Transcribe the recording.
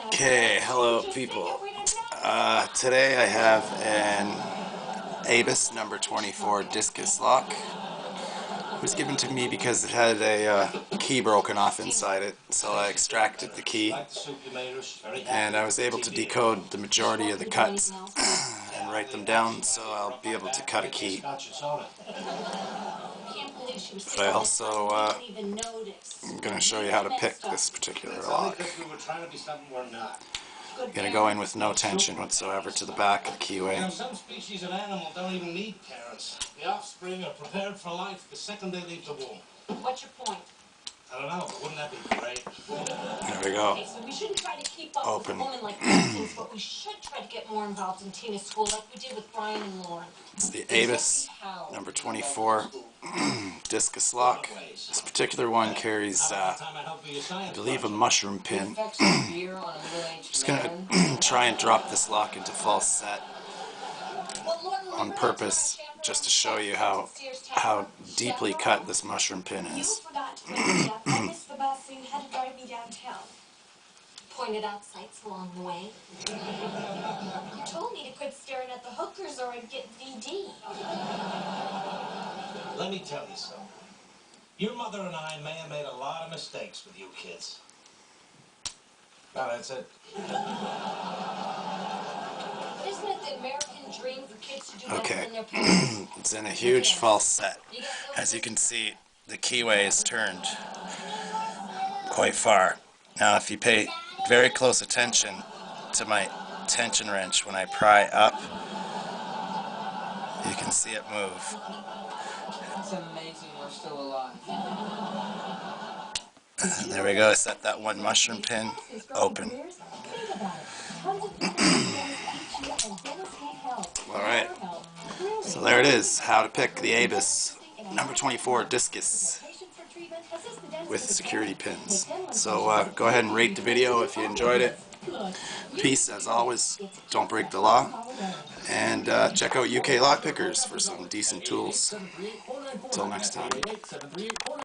Okay, hello people. Today I have an ABUS number 24 discus lock. It was given to me because it had a key broken off inside it, so I extracted the key and I was able to decode the majority of the cuts and write them down, so I'll be able to cut a key. But I also I'm going to show you how to pick this particular lock. I'm going to go in with no tension whatsoever to the back of the keyway. Some species of animal don't even need parents. The offspring are prepared for life the second they leave the womb. What's your point? I don't know, but wouldn't that be great? There we go. Okay, so we shouldn't try to keep up Open. with women like Christians, but we should try to get more involved in Tina's school like we did with Brian and Lauren. It's the ABUS number 24 discus lock. This particular one carries, I believe, a mushroom pin. Just going to try and drop this lock into false set on purpose, just to show you how deeply cut this mushroom pin is. Pointed out sights along the way. You told me to quit staring at the hookers or I'd get VD. Let me tell you something. Your mother and I may have made a lot of mistakes with you kids. Now that's it. Isn't it the American dream for kids to do Okay, better than their parents? it's in a huge false set. As you can see, the keyway is turned quite far. Now if you pay very close attention to my tension wrench when I pry up, you can see it move. It's amazing we're still alive. There we go, I set that one mushroom pin open. Alright, so there it is, how to pick the ABUS number 24 discus with security pins. So go ahead and rate the video if you enjoyed it. Peace as always, don't break the law, and check out UK Lock Pickers for some decent tools. Until next time.